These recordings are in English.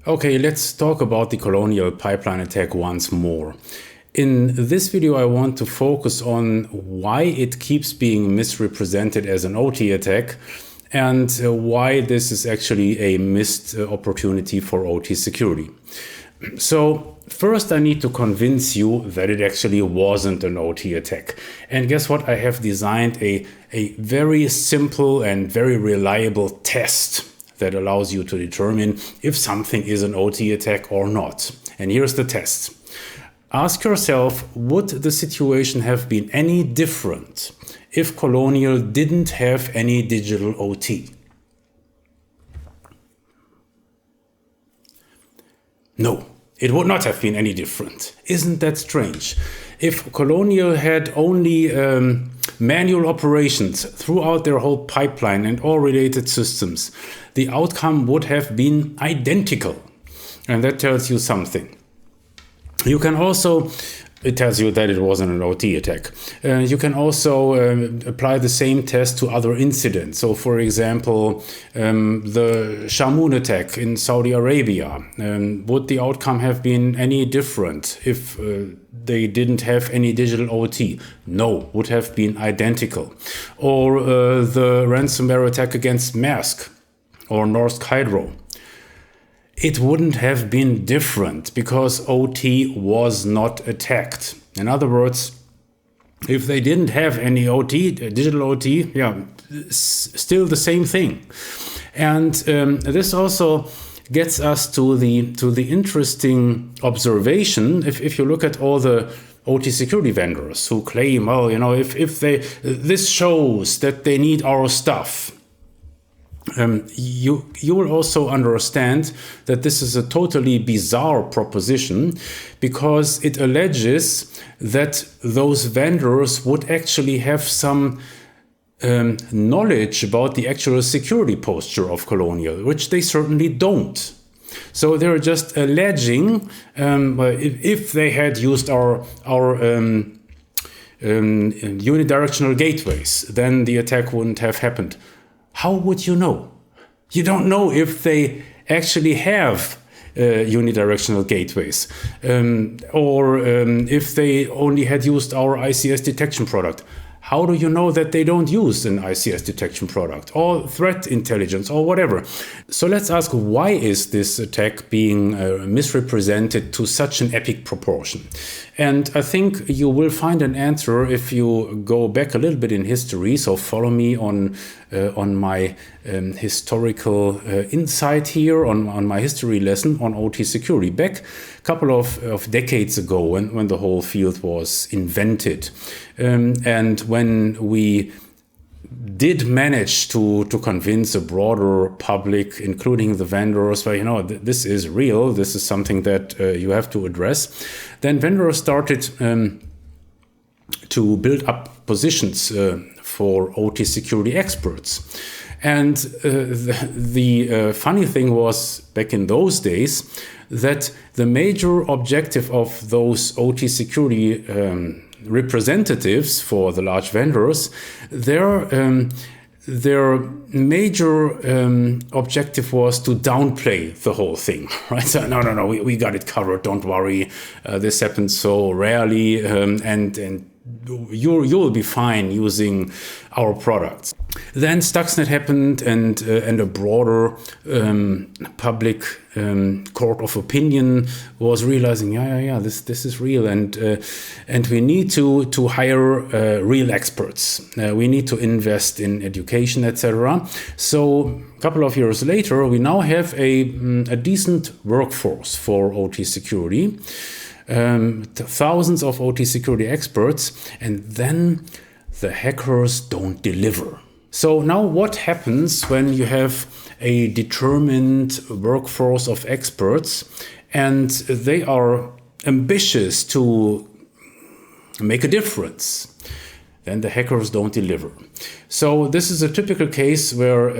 Okay, let's talk about the Colonial Pipeline attack once more. In this video, I want to focus on why it keeps being misrepresented as an OT attack and why this is actually a missed opportunity for OT security. So first I need to convince you that it actually wasn't an OT attack. And guess what? I have designed a very simple and very reliable test that allows you to determine if something is an OT attack or not. And here's the test. Ask yourself, would the situation have been any different if Colonial didn't have any digital OT? No, it would not have been any different. Isn't that strange? If Colonial had only manual operations throughout their whole pipeline and all related systems, the outcome would have been identical. And that tells you something. You can also, it tells you that it wasn't an OT attack. You can also apply the same test to other incidents. So for example, the Shamoon attack in Saudi Arabia. Would the outcome have been any different if they didn't have any digital OT? No, would have been identical. Or the ransomware attack against Maersk or Norsk Hydro. It wouldn't have been different because OT was not attacked. In other words, if they didn't have any OT, digital OT, still the same thing. And this also gets us to the interesting observation. If you look at all the OT security vendors who claim, well, if this shows that they need our stuff. You will also understand that this is a totally bizarre proposition because it alleges that those vendors would actually have some knowledge about the actual security posture of Colonial, which they certainly don't. So they're just alleging if they had used our unidirectional gateways, then the attack wouldn't have happened. How would you know? You don't know if they actually have unidirectional gateways or if they only had used our ICS detection product. How do you know that they don't use an ICS detection product or threat intelligence or whatever? So let's ask, why is this attack being misrepresented to such an epic proportion? And I think you will find an answer if you go back a little bit in history. So follow me on my historical insight here, on my history lesson on OT security. Back a couple of decades ago when the whole field was invented. And when we did manage to convince a broader public, including the vendors, well, this is real, this is something that you have to address, then vendors started to build up positions for OT security experts. And the funny thing was, back in those days, that the major objective of those OT security representatives for the large vendors, their major objective was to downplay the whole thing, right? So no, we got it covered. Don't worry, this happens so rarely, and you'll be fine using our products. Then Stuxnet happened, and a broader public court of opinion was realizing, this is real, and we need to hire real experts. We need to invest in education, etc. So a couple of years later, we now have a decent workforce for OT security. Thousands of OT security experts, and then the hackers don't deliver. So now what happens when you have a determined workforce of experts and they are ambitious to make a difference? Then the hackers don't deliver. So this is a typical case where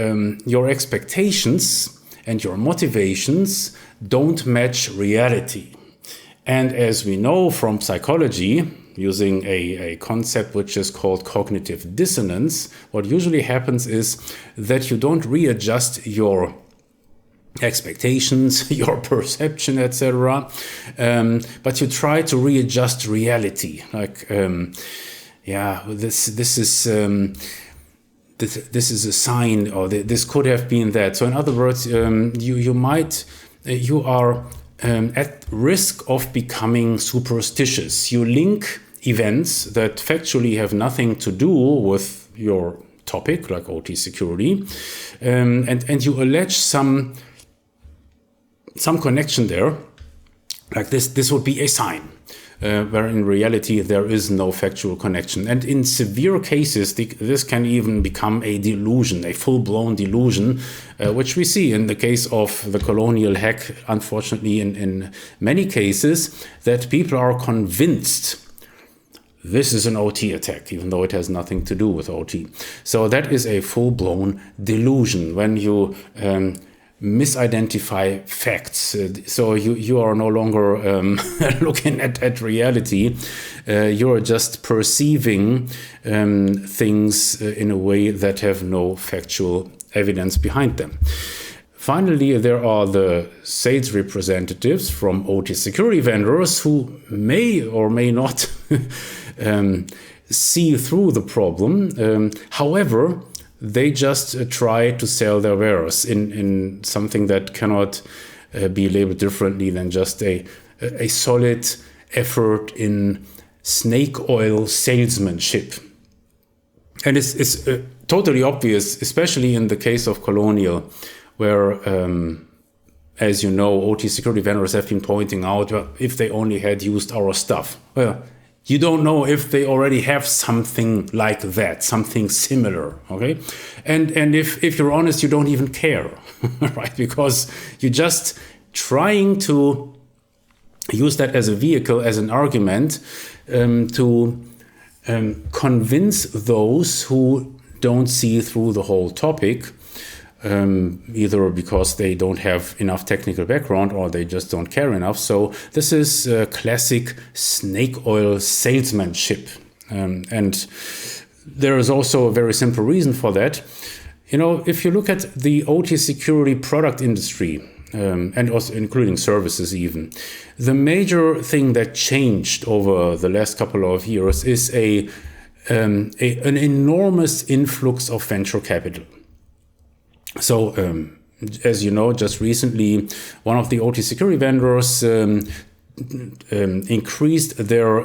your expectations and your motivations don't match reality. And as we know from psychology, using a concept which is called cognitive dissonance, what usually happens is that you don't readjust your expectations, your perception, etc. But you try to readjust reality. Like, this is a sign, or this could have been that. So in other words, you are at risk of becoming superstitious. You link events that factually have nothing to do with your topic, like OT security, and you allege some connection there, like this would be a sign, where in reality there is no factual connection. And in severe cases, this can even become a delusion, a full-blown delusion, which we see in the case of the Colonial hack, unfortunately, in many cases, that people are convinced this is an OT attack, even though it has nothing to do with OT. So that is a full-blown delusion when you misidentify facts. So you are no longer looking at reality. You're just perceiving things in a way that have no factual evidence behind them. Finally, there are the sales representatives from OT security vendors who may or may not see through the problem. However, they just try to sell their wares in something that cannot be labeled differently than just a solid effort in snake oil salesmanship. And it's totally obvious, especially in the case of Colonial, where, as you know, OT security vendors have been pointing out, well, if they only had used our stuff. Well, you don't know if they already have something like that, something similar, okay? And if you're honest, you don't even care, right? Because you're just trying to use that as a vehicle, as an argument, to convince those who don't see through the whole topic, either because they don't have enough technical background or they just don't care enough. So this is classic snake oil salesmanship. And there is also a very simple reason for that. You know, if you look at the OT security product industry, and also including services even, the major thing that changed over the last couple of years is an enormous influx of venture capital. So, as you know, just recently, one of the OT security vendors increased their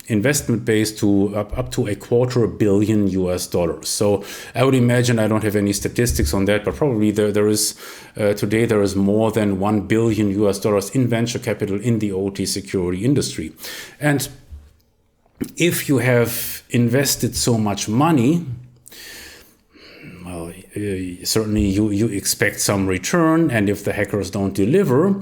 investment base to up to $250 million US. So I would imagine, I don't have any statistics on that, but probably there is today there is more than $1 billion US in venture capital in the OT security industry. And if you have invested so much money, well, certainly you expect some return, and if the hackers don't deliver,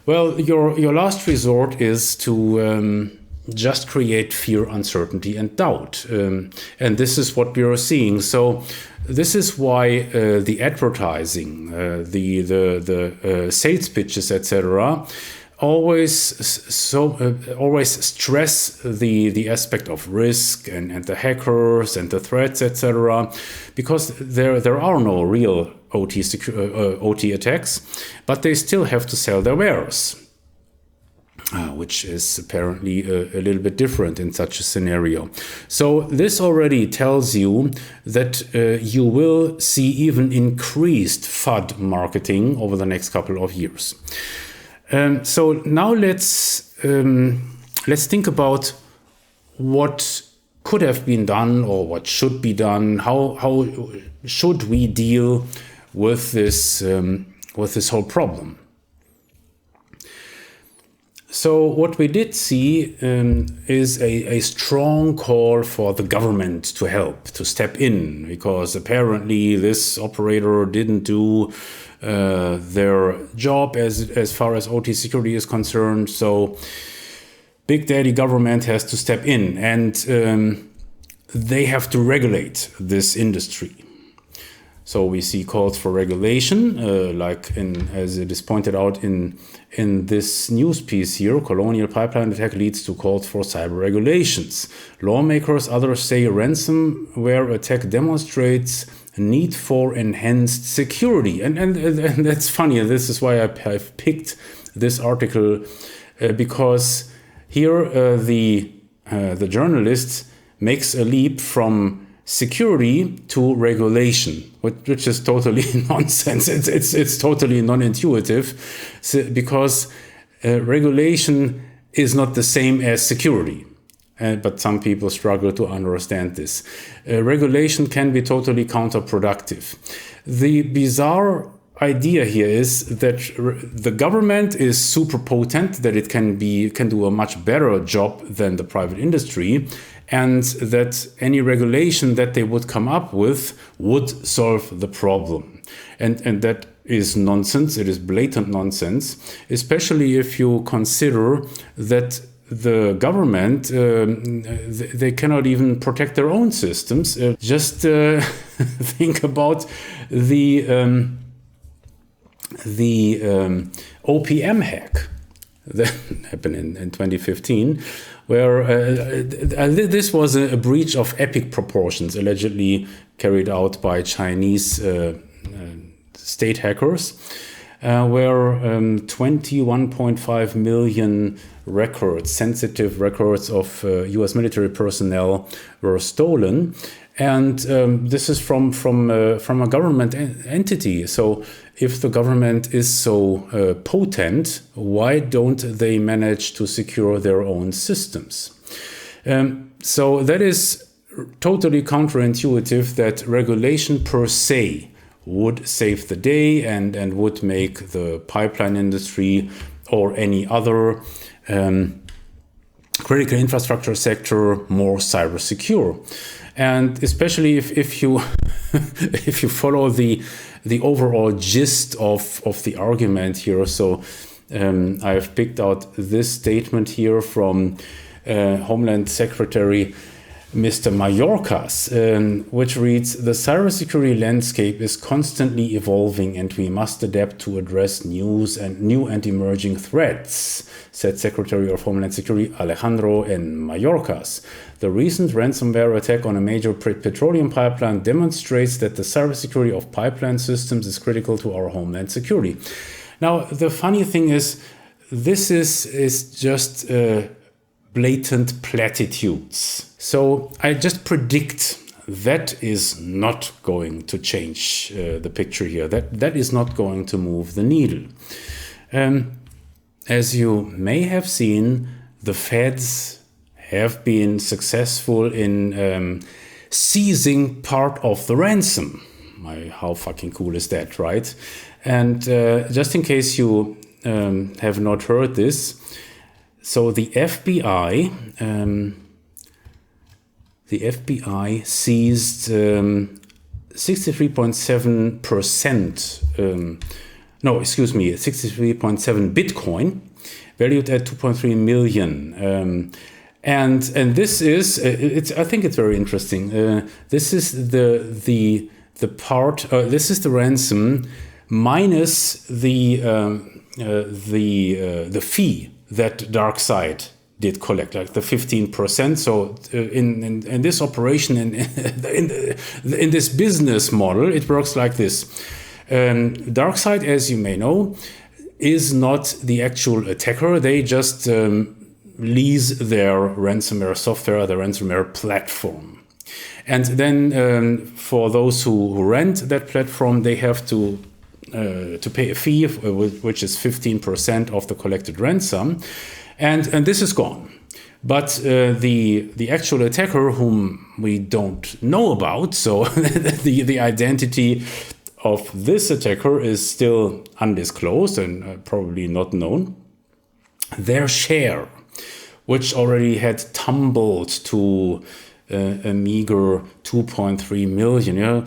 well, your last resort is to just create fear, uncertainty, and doubt, and this is what we are seeing. So this is why the advertising, the sales pitches, etc., always stress the aspect of risk and the hackers and the threats, etc., because there are no real OT attacks, but they still have to sell their wares, which is apparently a little bit different in such a scenario. So this already tells you that you will see even increased FUD marketing over the next couple of years. So now let's think about what could have been done or what should be done. How should we deal with this whole problem? So what we did see is a strong call for the government to help, to step in, because apparently this operator didn't do their job as far as OT security is concerned. So Big Daddy government has to step in, and they have to regulate this industry. So we see calls for regulation, as it is pointed out in this news piece here. Colonial Pipeline attack leads to calls for cyber regulations. Lawmakers, others say ransomware attack demonstrates need for enhanced security. And that's funny. This is why I've picked this article, because here the journalist makes a leap from security to regulation, which is totally nonsense. It's totally non-intuitive, because regulation is not the same as security. But some people struggle to understand this. Regulation can be totally counterproductive. The bizarre idea here is that the government is super potent, that it can do a much better job than the private industry, and that any regulation that they would come up with would solve the problem. And that is nonsense. It is blatant nonsense, especially if you consider that the government, they cannot even protect their own systems. Just think about the OPM hack that happened in 2015, where this was a breach of epic proportions, allegedly carried out by Chinese state hackers, where 21.5 million records, sensitive records of US military personnel were stolen. And this is from a government entity. So if the government is so potent, why don't they manage to secure their own systems? So that is totally counterintuitive, that regulation per se would save the day and would make the pipeline industry or any other critical infrastructure sector more cyber secure. And especially if you if you follow the overall gist of the argument here. So I have picked out this statement here from Homeland Secretary Mr. Mayorkas, which reads, "The cybersecurity landscape is constantly evolving and we must adapt to address new and emerging threats," said Secretary of Homeland Security Alejandro N. Mayorkas. "The recent ransomware attack on a major petroleum pipeline demonstrates that the cybersecurity of pipeline systems is critical to our homeland security." Now, the funny thing is, this is just blatant platitudes. So I just predict that is not going to change the picture here. That is not going to move the needle. As you may have seen, the feds have been successful in seizing part of the ransom. How fucking cool is that, right? And just in case you have not heard this, so the FBI seized 63.7%. 63.7 Bitcoin, valued at 2.3 million. And this is I think it's very interesting. This is the part. This is the ransom minus the fee that DarkSide did collect, like the 15%. So in this operation, in this business model, it works like this. DarkSide, as you may know, is not the actual attacker. They just lease their ransomware software, the ransomware platform. And then for those who rent that platform, they have to pay a fee, which is 15% of the collected ransom. And this is gone. But the actual attacker, whom we don't know about, so the identity of this attacker is still undisclosed and probably not known. Their share, which already had tumbled to a meager 2.3 million,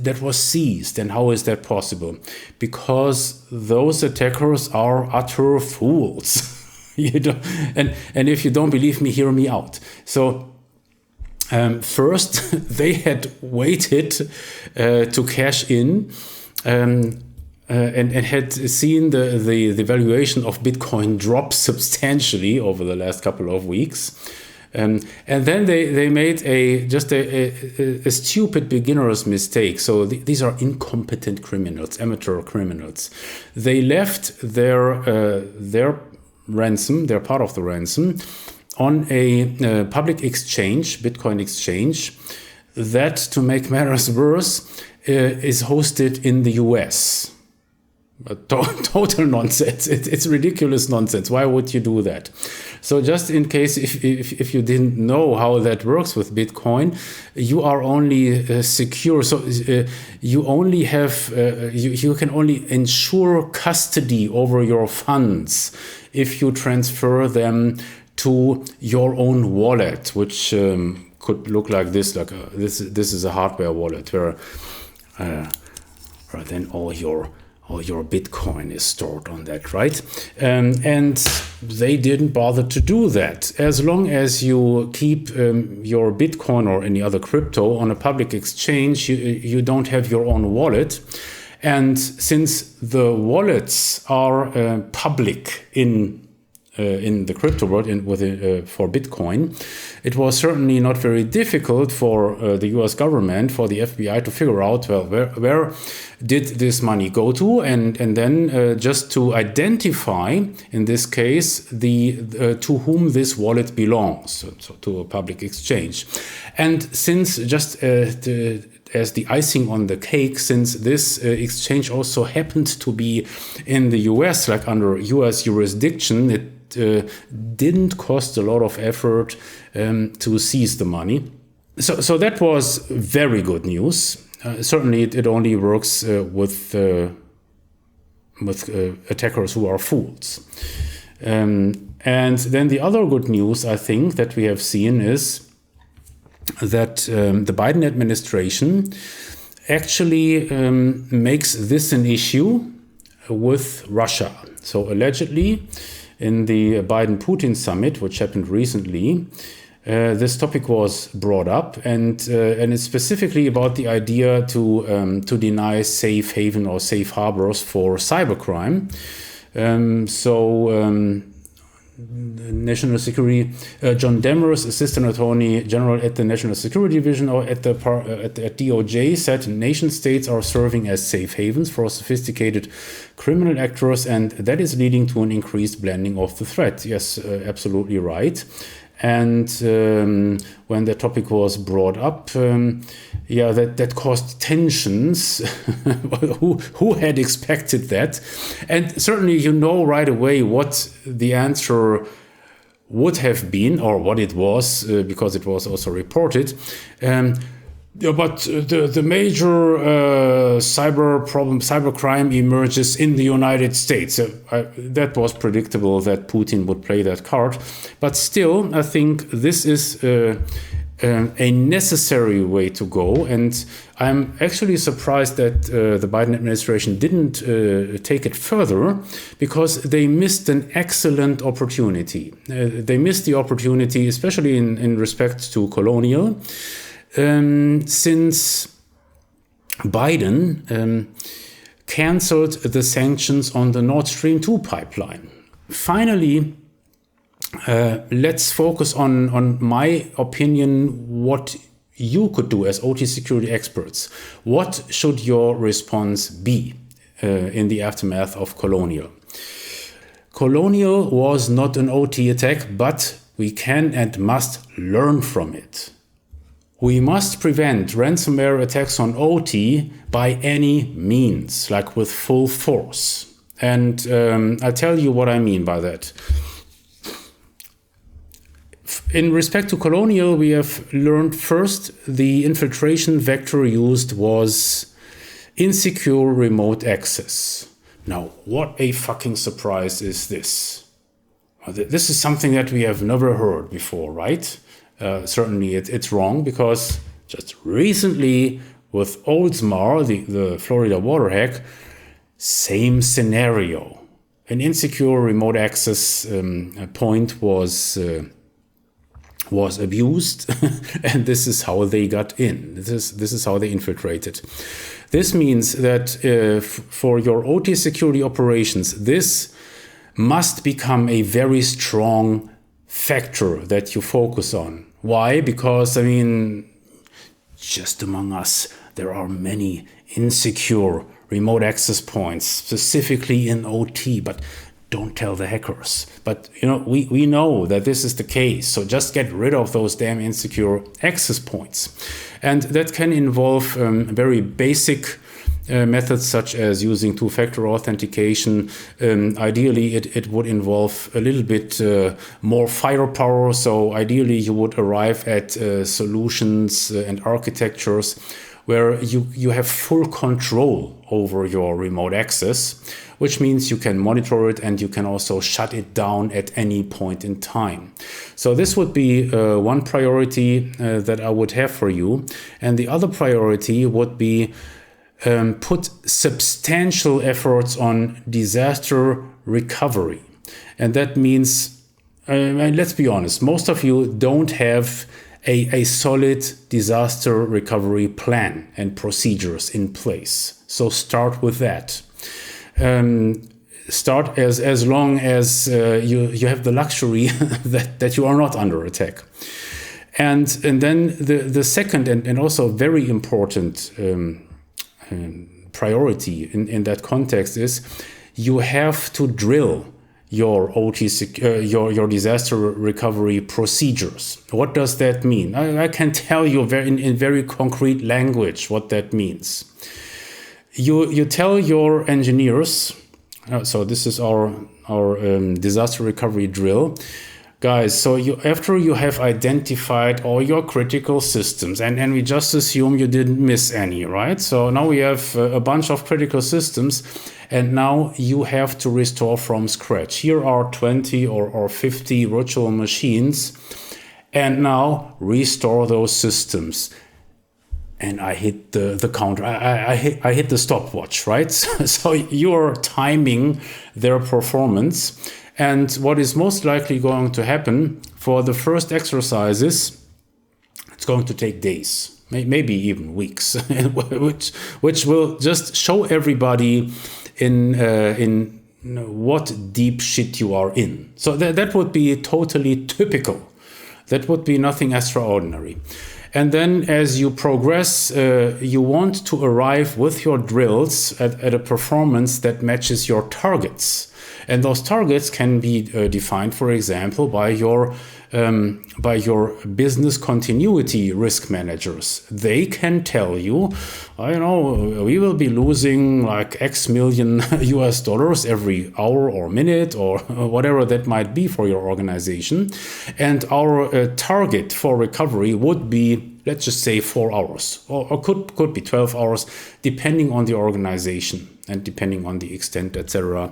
that was seized. And how is that possible? Because those attackers are utter fools. And if you don't believe me, hear me out. So first, they had waited to cash in and had seen the valuation of Bitcoin drop substantially over the last couple of weeks. And then they made a stupid beginner's mistake. So these are incompetent criminals, amateur criminals. They left their ransom, their part of the ransom, on a public exchange, Bitcoin exchange, that, to make matters worse, is hosted in the US. Total nonsense. It's ridiculous nonsense. Why would you do that? So just in case if you didn't know how that works with Bitcoin, you are only secure. So you only have you can only ensure custody over your funds if you transfer them to your own wallet, which could look like this. Like this is a hardware wallet where then all your Bitcoin is stored on that, right? And they didn't bother to do that. As long as you keep your Bitcoin or any other crypto on a public exchange, you don't have your own wallet. And since the wallets are public in the crypto world for Bitcoin, it was certainly not very difficult for the US government, for the FBI to figure out, well, where did this money go to, and then just to identify, in this case, to whom this wallet belongs, so to a public exchange. And since just as the icing on the cake, since this exchange also happened to be in the US, like under US jurisdiction, it didn't cost a lot of effort to seize the money. So that was very good news. Certainly it only works with attackers who are fools. And then the other good news, I think, that we have seen is that the Biden administration actually makes this an issue with Russia. So allegedly, in the Biden-Putin summit, which happened recently, this topic was brought up, and it's specifically about the idea to deny safe haven or safe harbors for cybercrime. National Security, John Demers, Assistant Attorney General at the National Security Division or at DOJ, said nation states are serving as safe havens for sophisticated criminal actors, and that is leading to an increased blending of the threat. Yes, absolutely right. And when the topic was brought up, that caused tensions. who had expected that? And certainly you know right away what the answer would have been, or what it was, because it was also reported. But the major cybercrime emerges in the United States. That was predictable that Putin would play that card. But still, I think this is a necessary way to go. And I'm actually surprised that the Biden administration didn't take it further, because they missed an excellent opportunity. They missed the opportunity, especially in respect to Colonial. Since Biden canceled the sanctions on the Nord Stream 2 pipeline. Finally, let's focus on my opinion, what you could do as OT security experts. What should your response be in the aftermath of Colonial? Colonial was not an OT attack, but we can and must learn from it. We must prevent ransomware attacks on OT by any means, like with full force. And I'll tell you what I mean by that. In respect to Colonial, we have learned first the infiltration vector used was insecure remote access. Now, what a fucking surprise is this? This is something that we have never heard before, right? Certainly it's wrong, because just recently with Oldsmar, the Florida water hack, same scenario. An insecure remote access point was abused, and this is how they got in. This is how they infiltrated. This means that for your OT security operations, this must become a very strong factor that you focus on. Why? Because, I mean, just among us, there are many insecure remote access points, specifically in OT, but don't tell the hackers. But we know that this is the case, so just get rid of those damn insecure access points. And that can involve very basic methods such as using two-factor authentication. Ideally, it would involve a little bit more firepower. So ideally, you would arrive at solutions and architectures where you have full control over your remote access, which means you can monitor it and you can also shut it down at any point in time. So this would be one priority that I would have for you. And the other priority would be put substantial efforts on disaster recovery. And that means, let's be honest, most of you don't have a solid disaster recovery plan and procedures in place. So start with that. Start as long as you have the luxury that you are not under attack. And then the second and also very important priority in that context is you have to drill your OT your disaster recovery procedures. What does that mean? I can tell you in very concrete language what that means. You tell your engineers, so this is our disaster recovery drill. Guys, so after you have identified all your critical systems, and we just assume you didn't miss any, right? So now we have a bunch of critical systems, and now you have to restore from scratch. Here are 20 or 50 virtual machines, and now restore those systems. And I hit the counter. I hit the stopwatch, right? So you're timing their performance. And what is most likely going to happen for the first exercises, it's going to take days, maybe even weeks, which will just show everybody in what deep shit you are in. So that would be totally typical. That would be nothing extraordinary. And then as you progress, you want to arrive with your drills at a performance that matches your targets. And those targets can be defined, for example, by your business continuity risk managers. They can tell you, we will be losing like X million US dollars every hour or minute or whatever that might be for your organization. And our target for recovery would be, let's just say 4 hours or could be 12 hours, depending on the organization and depending on the extent, etc.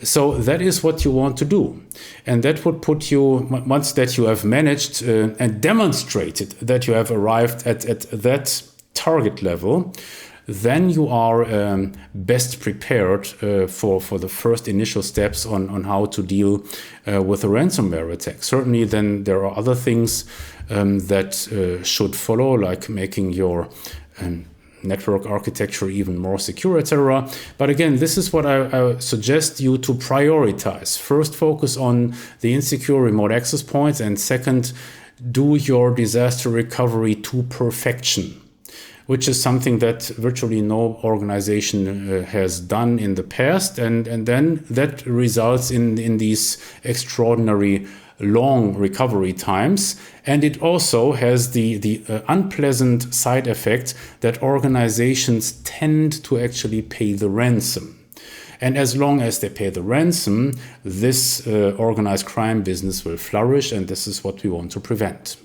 So that is what you want to do. And that would put you, once that you have managed and demonstrated that you have arrived at that target level, then you are best prepared for the first initial steps on how to deal with a ransomware attack. Certainly then there are other things that should follow, like making your network architecture even more secure, etc. But again, this is what I suggest you to prioritize. First, focus on the insecure remote access points, and second, do your disaster recovery to perfection, which is something that virtually no organization has done in the past. And then that results in these extraordinary long recovery times. And it also has the unpleasant side effect that organizations tend to actually pay the ransom. And as long as they pay the ransom, this organized crime business will flourish, and this is what we want to prevent.